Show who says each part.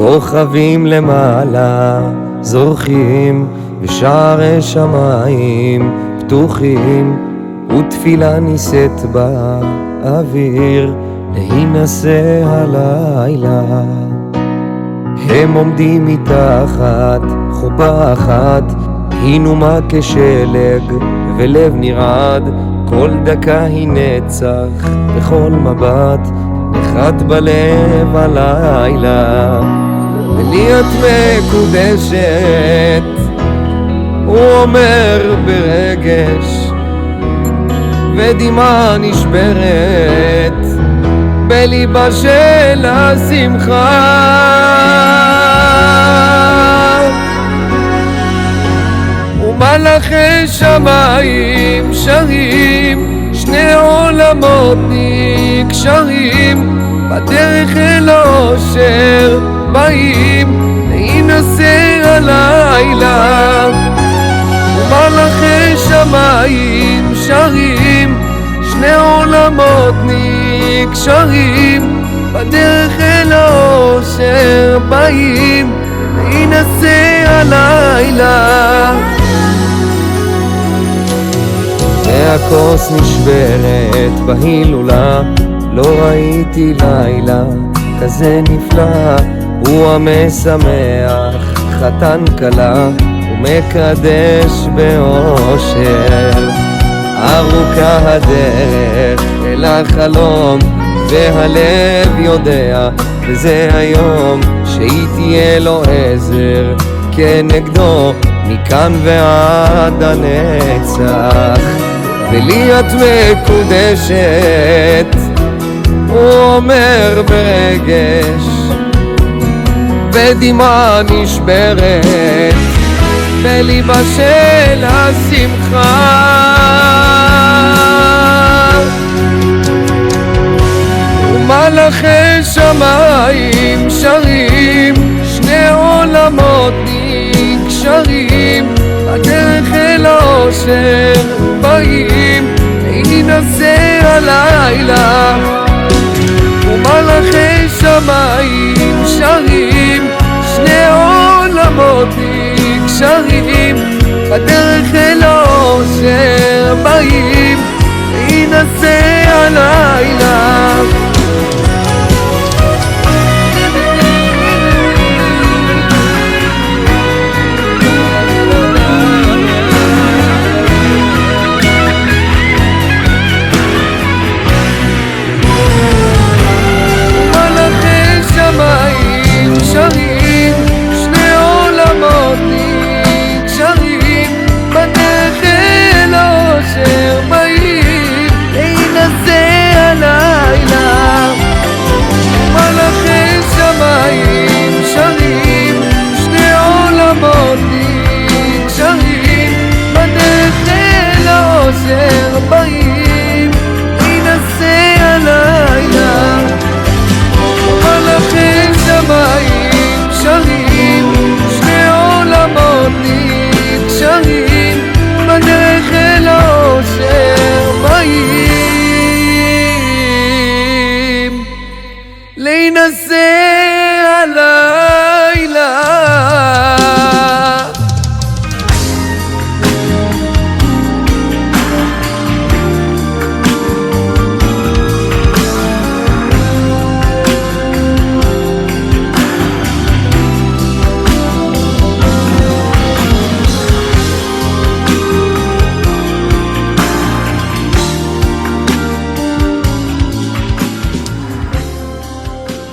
Speaker 1: כוכבים למעלה זורחים, ושערי שמיים פתוחים, ותפילה נישאת באוויר להינשא הלילה. הם עומדים מתחת חופה אחת, היא נומה כשלג ולב נרעד, כל דקה היא נצח בכל מבט, נחת בלב הלילה. ולי את מקודשת, הוא אומר ברגש, ודמעה נשברת בליבה של השמחה. ומלאכי שמיים שרים, שני עולמות נקשרים, בדרך אל האושר באים להינשא הלילה. ומלאכי שמיים שרים, שני עולמות נקשרים, בדרך אל האושר באים להינשא הלילה. והכוס נשברת בהילולה, לא ראיתי לילה כזה נפלא. הוא המשמח חתן כלה, ומקדש באושר. ארוכה הדרך אל החלום, והלב יודע וזה היום שהיא תהיה לו עזר כנגדו מכאן ועד הנצח. ולי את מקודשת, הוא אומר ברגש, ודמעה נשברת בליבה של השמחה. ומלאכי שמיים שרים, שני עולמות נקשרים, בדרך אל האושר באים להינשא הלילה. ומלאכי שמיים שרים, שני עולמות נקשרים, בדרך אל האושר באים להינשא הלילה. להינשא הלילה.